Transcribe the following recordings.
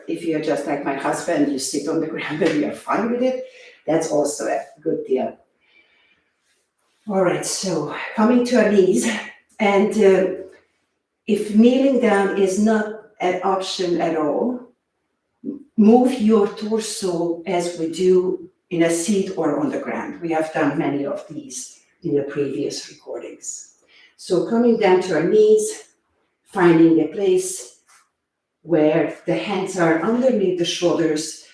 or if you're just like my husband, you sit on the ground and you're fine with it, that's also a good deal. All right, so coming to our knees, and if kneeling down is not an option at all, move your torso as we do in a seat or on the ground. We have done many of these in the previous recordings. So coming down to our knees, finding a place where the hands are underneath the shoulders,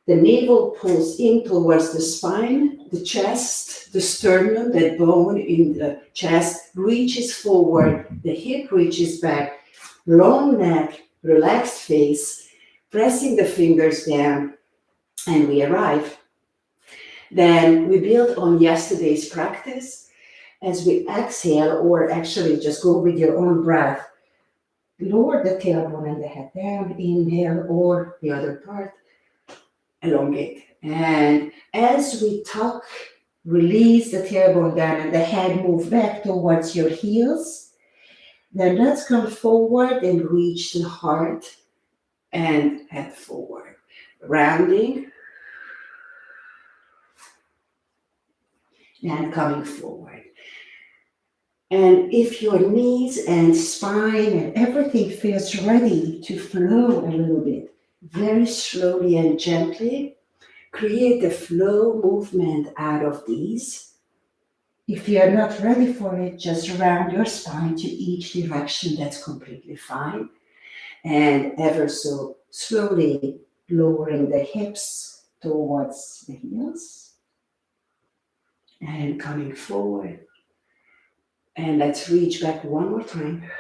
the navel pulls in towards the spine, the chest, the sternum, that bone in the chest reaches forward, the hip reaches back, long neck, relaxed face, pressing the fingers down, and we arrive. Then we build on yesterday's practice as we exhale, or actually just go with your own breath. Lower the tailbone and the head down, inhale, or the other part, elongate. And as we tuck, release the tailbone down and the head move back towards your heels. Then let's come forward and reach the heart and head forward. Rounding and coming forward. And if your knees and spine and everything feels ready to flow a little bit, very slowly and gently, create the flow movement out of these. If you're not ready for it, just round your spine to each direction, that's completely fine. And ever so slowly lowering the hips towards the heels and coming forward. And let's reach back one more time.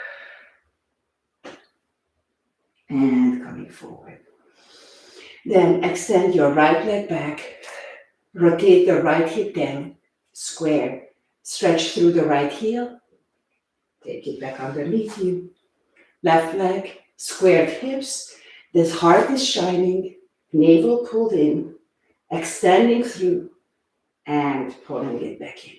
And coming forward. Then extend your right leg back. Rotate the right hip down. Square. Stretch through the right heel. Take it back underneath you. Left leg. Squared hips. This heart is shining. Navel pulled in. Extending through. And pulling it back in.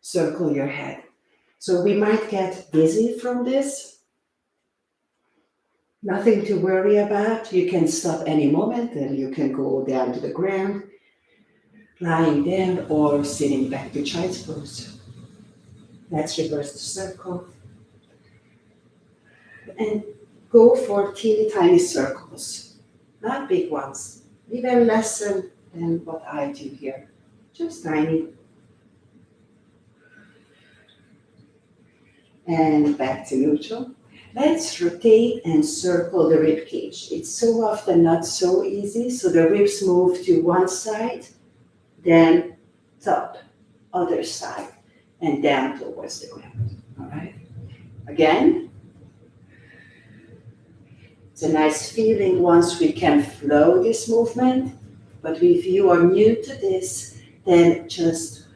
Circle your head. So we might get dizzy from this. Nothing to worry about. You can stop any moment and you can go down to the ground, lying down or sitting back to child's pose. Let's reverse the circle. And go for teeny tiny circles, not big ones. Even less than what I do here, just tiny. And back to neutral. Let's rotate and circle the rib cage. It's so often not so easy, so the ribs move to one side, then top, other side, and down towards the ground. All right? Again, it's a nice feeling once we can flow this movement, but if you are new to this, then just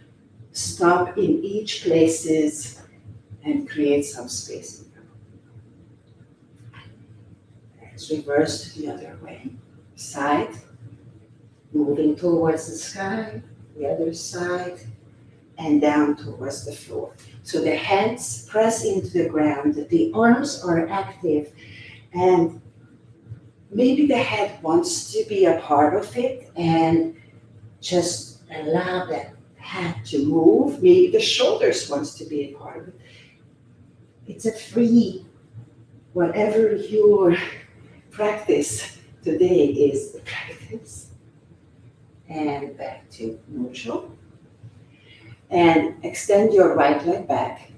stop in each places and create some space. Let's reverse to the other way. Side, moving towards the sky, the other side, and down towards the floor. So the hands press into the ground, the arms are active, and maybe the head wants to be a part of it, and just allow that head to move. Maybe the shoulders wants to be a part of it. It's a free, whatever your practice today is the practice. And back to neutral. And extend your right leg back.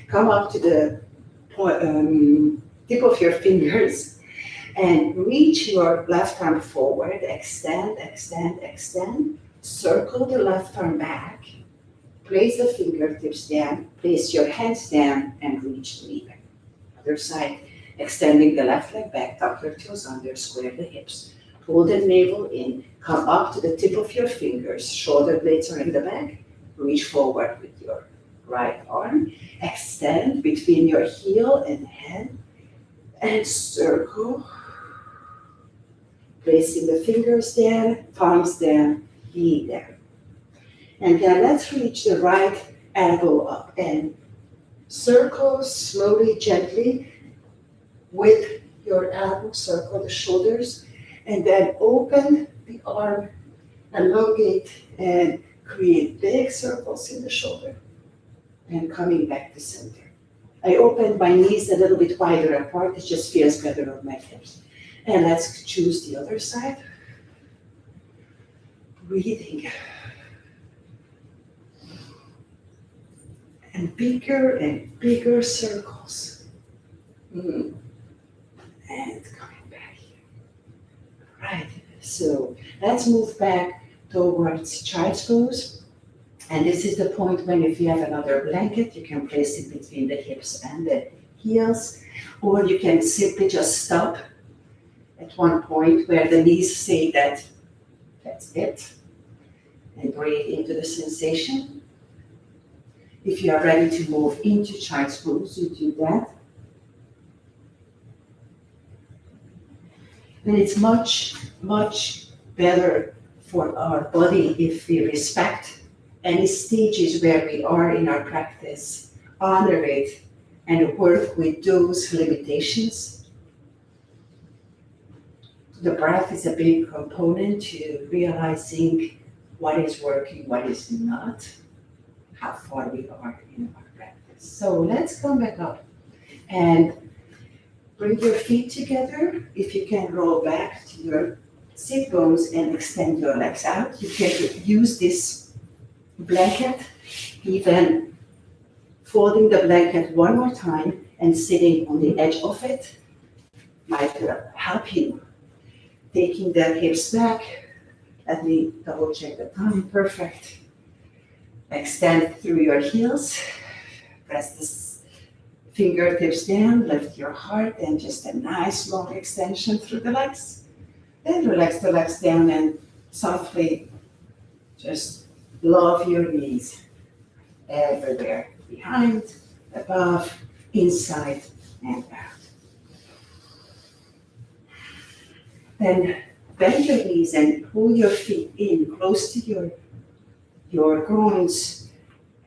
Come up to the tip of your fingers and reach your left arm forward. Extend, extend, extend. Circle the left arm back. Place the fingertips down, place your hands down, and reach the knee back. Other side, extending the left leg back, tuck your toes under, square the hips. Pull the navel in, come up to the tip of your fingers, shoulder blades are in the back, reach forward with your right arm, extend between your heel and head, and circle. Placing the fingers down, palms down, knee down. And then let's reach the right elbow up and circle slowly, gently. with your elbow, circle the shoulders, and then open the arm, elongate, and create big circles in the shoulder, and coming back to center. I opened my knees a little bit wider apart, it just feels better on my hips. And let's choose the other side. Breathing. And bigger circles. And coming back here. Right, so let's move back towards child's pose. And this is the point when if you have another blanket, you can place it between the hips and the heels, or you can simply just stop at one point where the knees say that that's it, and breathe into the sensation. If you are ready to move into child's pose, you do that. And it's much, much better for our body if we respect any stages where we are in our practice, honor it, and work with those limitations. The breath is a big component to realizing what is working, what is not, how far we are in our practice. So let's come back up and bring your feet together. If you can roll back to your sit bones and extend your legs out. You can use this blanket, even folding the blanket one more time and sitting on the edge of it might help you. Taking the hips back, let me double check the time, perfect. Extend through your heels, press the fingertips down, lift your heart, and just a nice long extension through the legs. Then relax the legs down and softly just love your knees everywhere, behind, above, inside, and out. Then bend your knees and pull your feet in close to your groins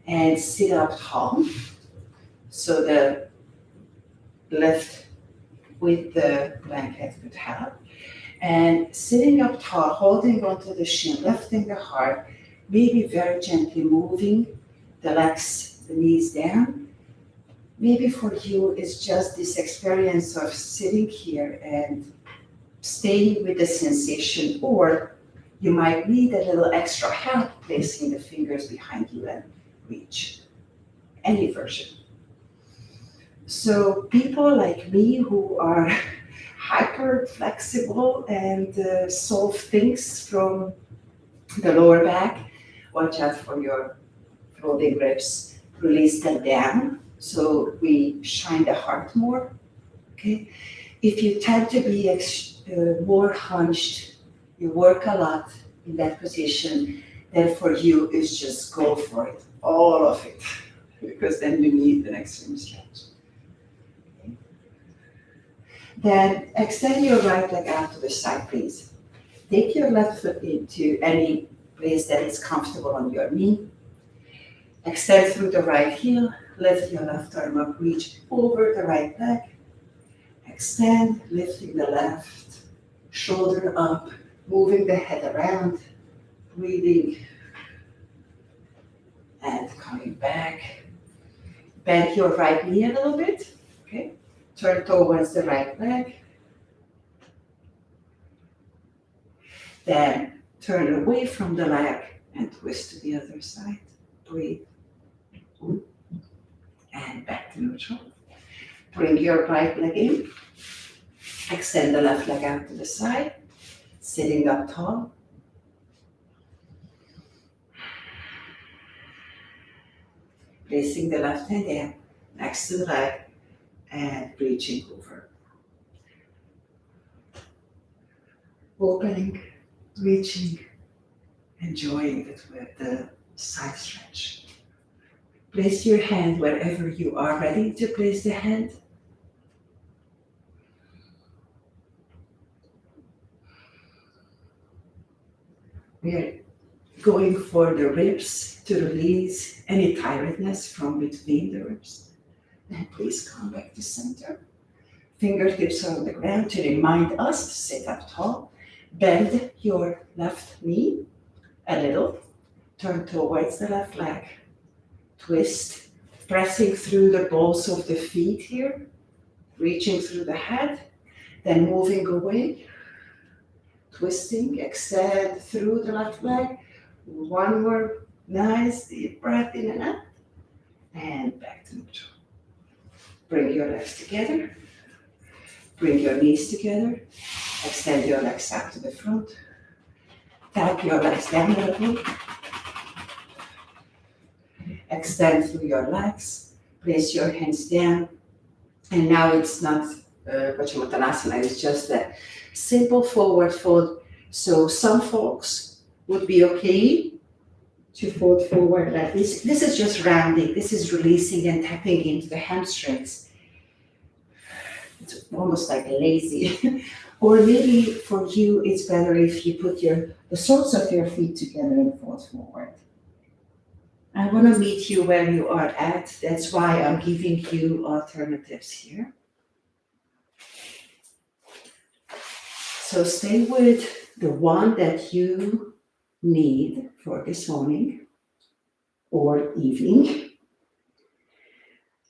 and sit up tall. So the lift with the blanket could help. And sitting up tall, holding onto the shin, lifting the heart, maybe very gently moving the legs, the knees down. Maybe for you it's just this experience of sitting here and staying with the sensation, or you might need a little extra help placing the fingers behind you and reach. Any version. So people like me who are hyper flexible and solve things from the lower back, watch out for your floating ribs, release them down so we shine the heart more, okay? If you tend to be more hunched, you work a lot in that position, then for you is just go for it, all of it, because then you need an extreme stretch. Then extend your right leg out to the side, please. Take your left foot into any place that is comfortable on your knee. Extend through the right heel, lift your left arm up, reach over the right leg. Extend, lifting the left shoulder up, moving the head around, breathing, and coming back. Bend your right knee a little bit, okay? Turn towards the right leg. Then turn away from the leg and twist to the other side. Breathe. And back to neutral. Bring your right leg in. Extend the left leg out to the side. Sitting up tall. Placing the left hand down next to the leg and reaching over. Opening, reaching, enjoying it with the side stretch. Place your hand wherever you are ready to place the hand. We are going for the ribs to release any tiredness from between the ribs. And please come back to center. Fingertips are on the ground to remind us to sit up tall. Bend your left knee a little. Turn towards the left leg. Twist, pressing through the balls of the feet here, reaching through the head, then moving away, twisting, extend through the left leg. One more nice deep breath in and out, and back to neutral. Bring your legs together, bring your knees together, extend your legs out to the front, tap your legs down a little, extend through your legs, place your hands down, and now it's not Paschimottanasana, it's just a simple forward fold. So some folks would be okay to fold forward like this. This is just rounding, this is releasing and tapping into the hamstrings. It's almost like lazy. Or maybe for you, it's better if you put the soles of your feet together and fold forward. I want to meet you where you are at. That's why I'm giving you alternatives here. So stay with the one that you need for this morning or evening.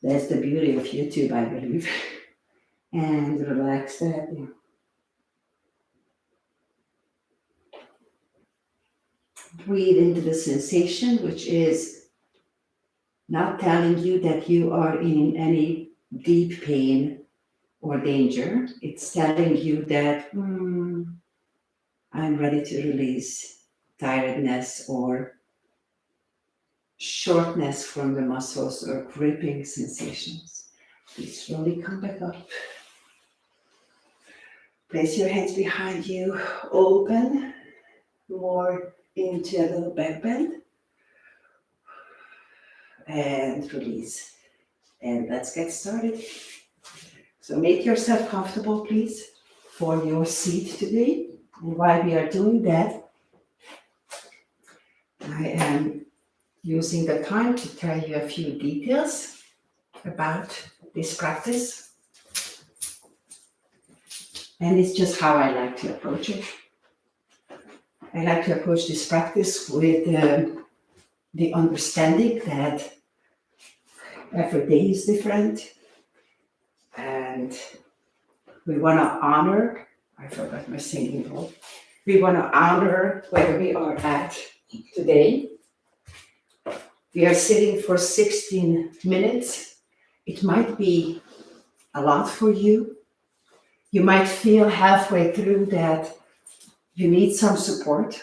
That's the beauty of YouTube, I believe. And relax that. Breathe into the sensation, which is not telling you that you are in any deep pain or danger. It's telling you that I'm ready to release tiredness or shortness from the muscles or gripping sensations. Please slowly come back up. Place your hands behind you, open more into a little back bend, and release. And let's get started. So make yourself comfortable, please, for your seat today. And while we are doing that, I am using the time to tell you a few details about this practice. And it's just how I like to approach it. I like to approach this practice with the understanding that every day is different, and we want to honor, I forgot my singing bowl, we want to honor where we are at today. We are sitting for 16 minutes. It might be a lot for you. You might feel halfway through that you need some support.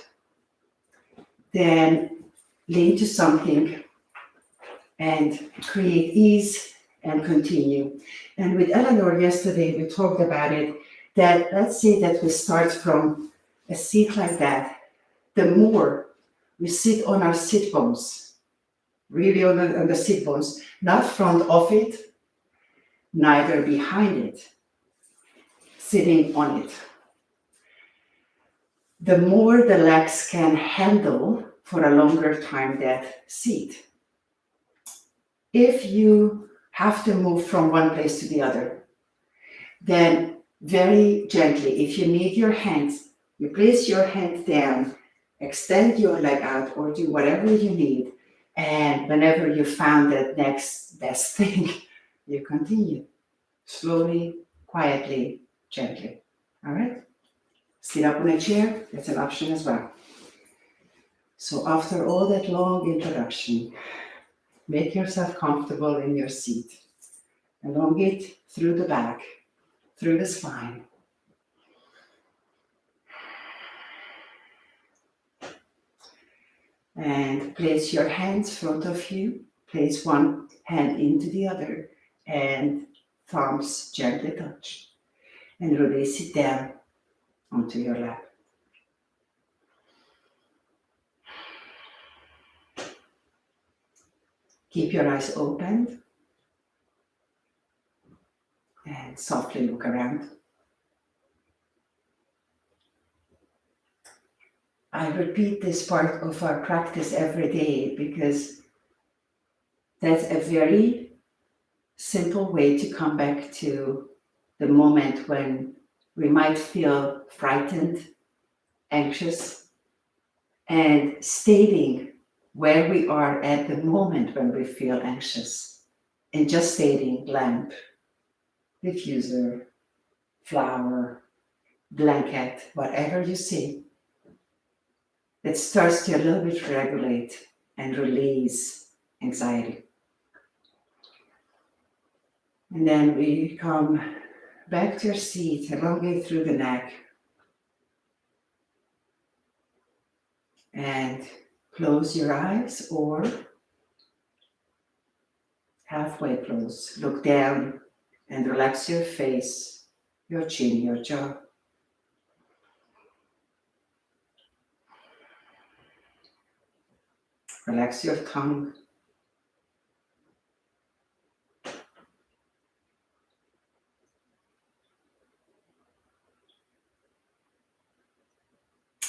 Then lean to something and create ease and continue. And with Eleanor yesterday, we talked about it, that let's say that we start from a seat like that. The more we sit on our sit bones, really on the sit bones, not front of it, neither behind it, sitting on it. The more the legs can handle for a longer time that seat. If you have to move from one place to the other, then very gently, if you need your hands, you place your hand down, extend your leg out, or do whatever you need. And whenever you found that next best thing, you continue. Slowly, quietly, gently. All right? Sit up on a chair, that's an option as well. So after all that long introduction, make yourself comfortable in your seat. Elongate through the back, through the spine. And place your hands in front of you. Place one hand into the other and thumbs gently touch. And release it down onto your lap. Keep your eyes open and softly look around. I repeat this part of our practice every day because that's a very simple way to come back to the moment when we might feel frightened, anxious, and stating where we are at the moment when we feel anxious, and just stating lamp, diffuser, flower, blanket, whatever you see, it starts to a little bit regulate and release anxiety. And then we come back to your seat, elongate through the neck, and close your eyes or halfway close. Look down and relax your face, your chin, your jaw. Relax your tongue.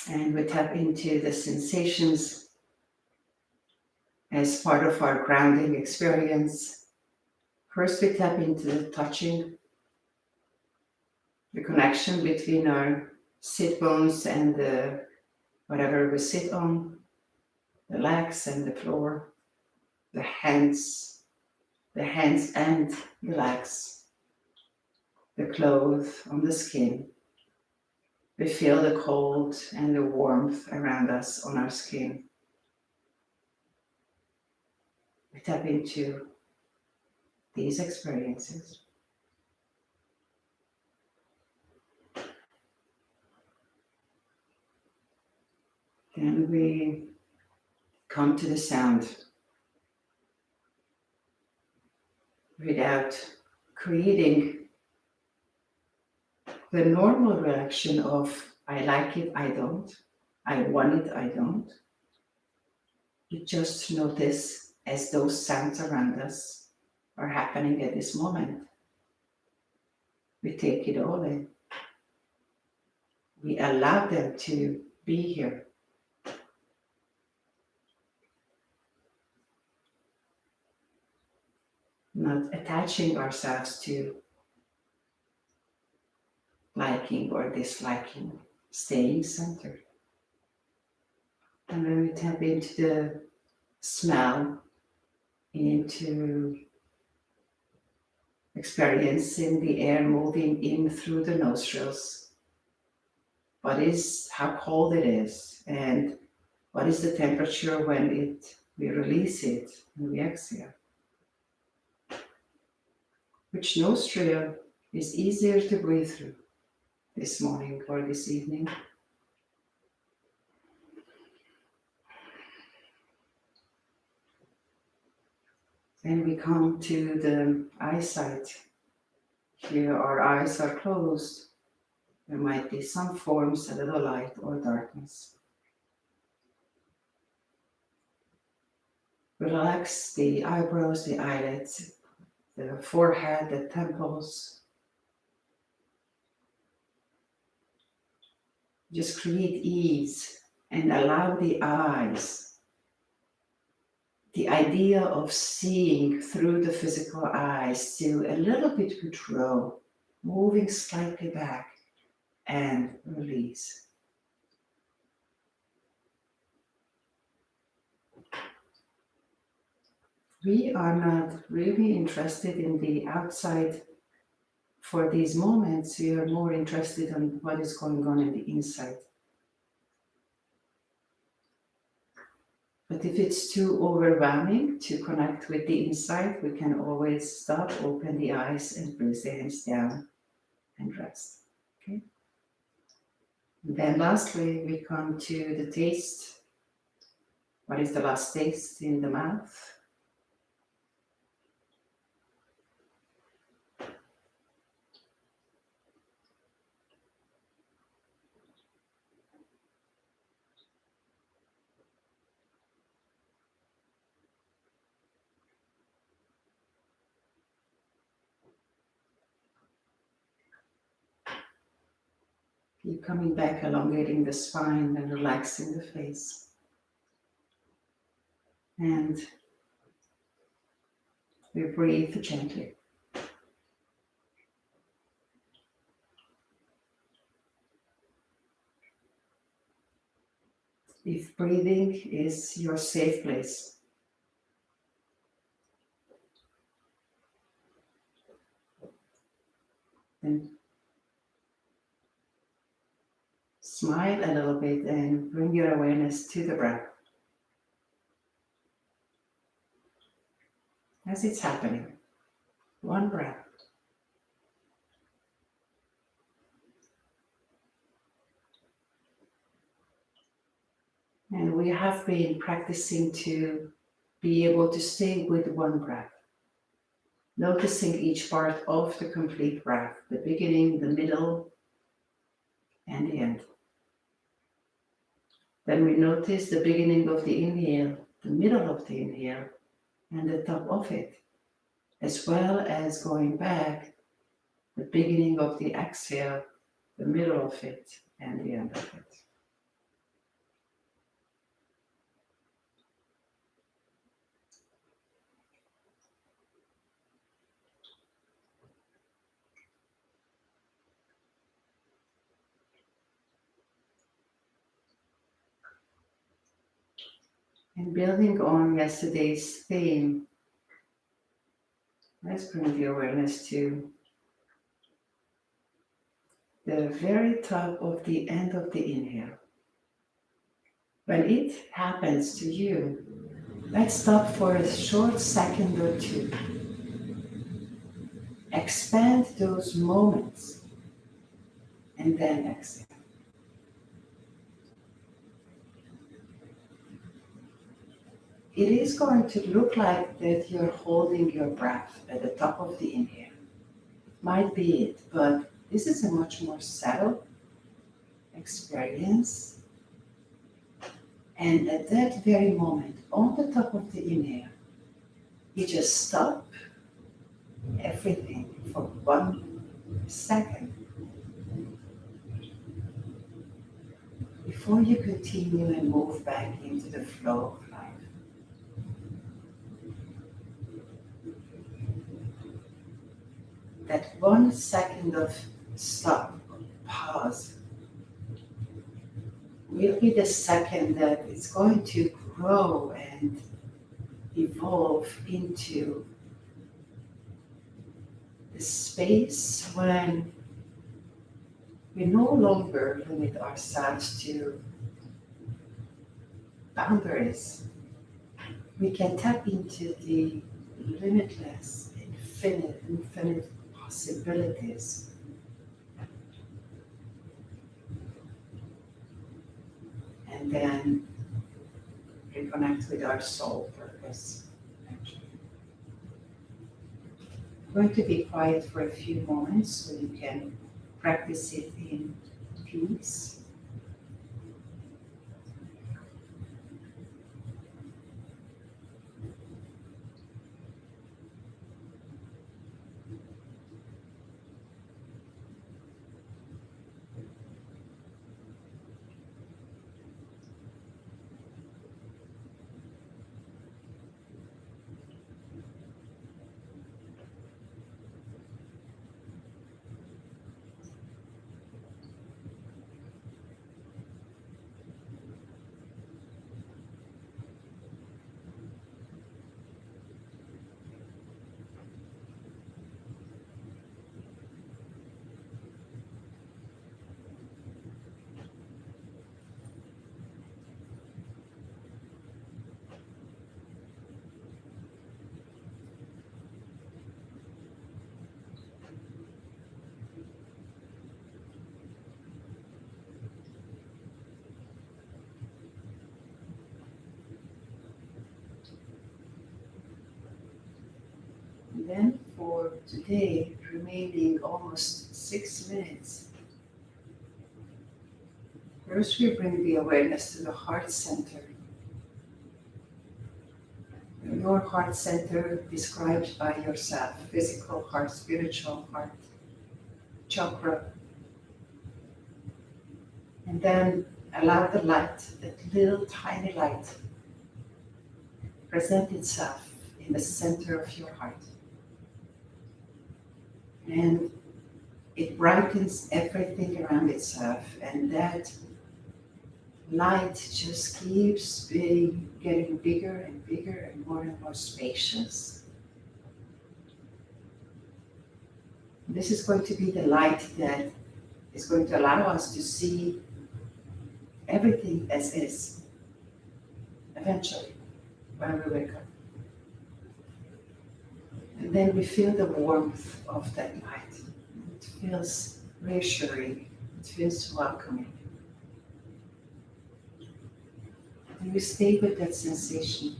And we tap into the sensations as part of our grounding experience. First, we tap into the touching, the connection between our sit bones and whatever we sit on, the legs and the floor, the hands and the legs, the clothes on the skin. We feel the cold and the warmth around us on our skin. We tap into these experiences. Then we come to the sound without creating the normal reaction of I like it, I don't, I want it, I don't. You just notice as those sounds around us are happening at this moment. We take it all in. We allow them to be here. Not attaching ourselves to liking or disliking, staying centered. And then we tap into the smell, into experiencing the air moving in through the nostrils. How cold it is, and what is the temperature when we release it and we exhale. Which nostril is easier to breathe through this morning or this evening? Then we come to the eyesight. Here our eyes are closed. There might be some forms, a little light or darkness. Relax the eyebrows, the eyelids, the forehead, the temples. Just create ease and allow the eyes, the idea of seeing through the physical eyes, to a little bit withdraw, moving slightly back and release. We are not really interested in the outside for these moments. We are more interested in what is going on in the inside. But if it's too overwhelming to connect with the inside, we can always stop, open the eyes, and place the hands down and rest. Okay. And then lastly, we come to the taste. What is the last taste in the mouth? Keep coming back, elongating the spine and relaxing the face. And we breathe gently. If breathing is your safe place, then smile a little bit and bring your awareness to the breath as it's happening. One breath. And we have been practicing to be able to stay with one breath, noticing each part of the complete breath, the beginning, the middle, and the end. Then we notice the beginning of the inhale, the middle of the inhale, and the top of it, as well as going back, the beginning of the exhale, the middle of it, and the end of it. And building on yesterday's theme, let's bring the awareness to the very top of the end of the inhale. When it happens to you, let's stop for a short second or two. Expand those moments and then exhale. It is going to look like that you're holding your breath at the top of the inhale. It might be it, but this is a much more settled experience. And at that very moment, on the top of the inhale, you just stop everything for 1 second before you continue and move back into the flow of life. That 1 second of stop, pause, will be the second that it's going to grow and evolve into the space when we no longer limit ourselves to boundaries. We can tap into the limitless, infinite possibilities. And then reconnect with our soul purpose. I'm going to be quiet for a few moments so you can practice it in peace. And then for today, remaining almost 6 minutes, first we bring the awareness to the heart center. Your heart center described by yourself, physical heart, spiritual heart, chakra. And then allow the light, that little tiny light, present itself in the center of your heart. And it brightens everything around itself, and that light just keeps getting bigger and bigger and more spacious. This is going to be the light that is going to allow us to see everything as is, eventually, when we wake up. And then we feel the warmth of that light. It feels reassuring, it feels welcoming. And we stay with that sensation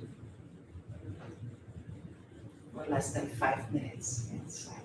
for less than 5 minutes in silence.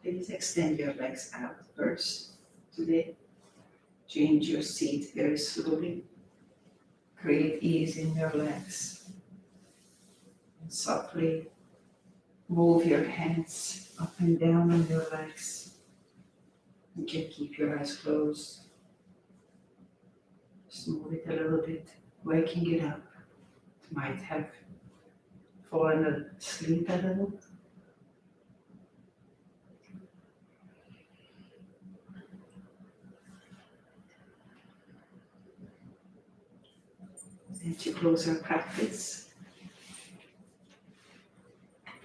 Please extend your legs out first today. Change your seat very slowly. Create ease in your legs. And softly move your hands up and down on your legs. You can keep your eyes closed. Just move it a little bit, waking it up. It might have fallen asleep a little. And to close our practice,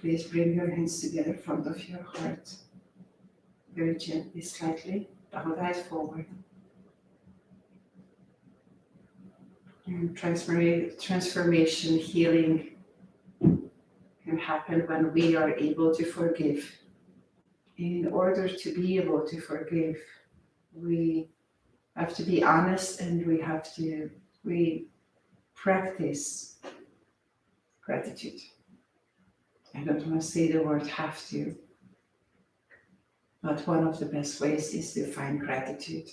please bring your hands together in front of your heart. Very gently, slightly, bow the eyes forward. And transformation, healing can happen when we are able to forgive. In order to be able to forgive, we have to be honest and we practice gratitude. I don't want to say the word have to, but one of the best ways is to find gratitude.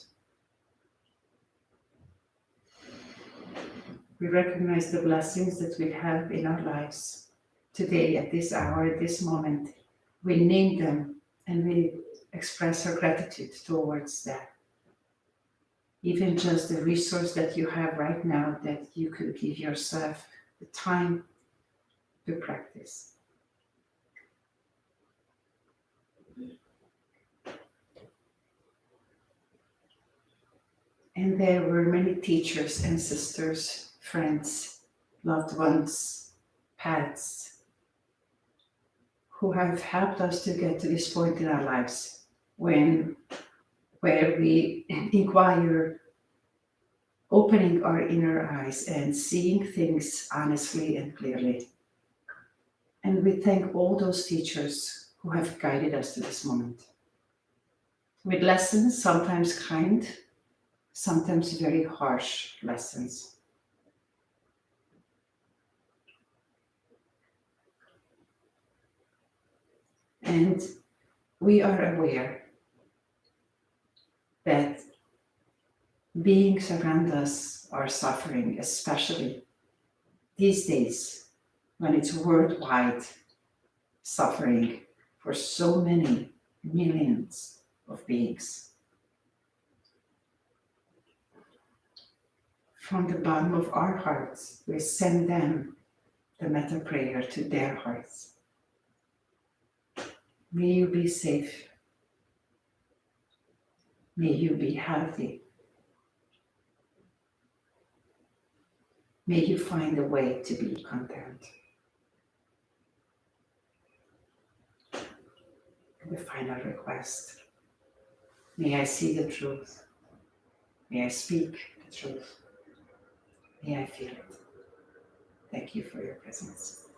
We recognize the blessings that we have in our lives today, at this hour, at this moment. We name them and we express our gratitude towards that. Even just the resource that you have right now that you could give yourself the time to practice. And there were many teachers, ancestors, friends, loved ones, paths, who have helped us to get to this point in our lives where we inquire, opening our inner eyes and seeing things honestly and clearly. And we thank all those teachers who have guided us to this moment. With lessons, sometimes kind, sometimes very harsh lessons. And we are aware that beings around us are suffering, especially these days when it's worldwide suffering for so many millions of beings. From the bottom of our hearts, we send them the metta prayer to their hearts. May you be safe. May you be healthy. May you find a way to be content. The final request. May I see the truth. May I speak the truth. May I feel it. Thank you for your presence.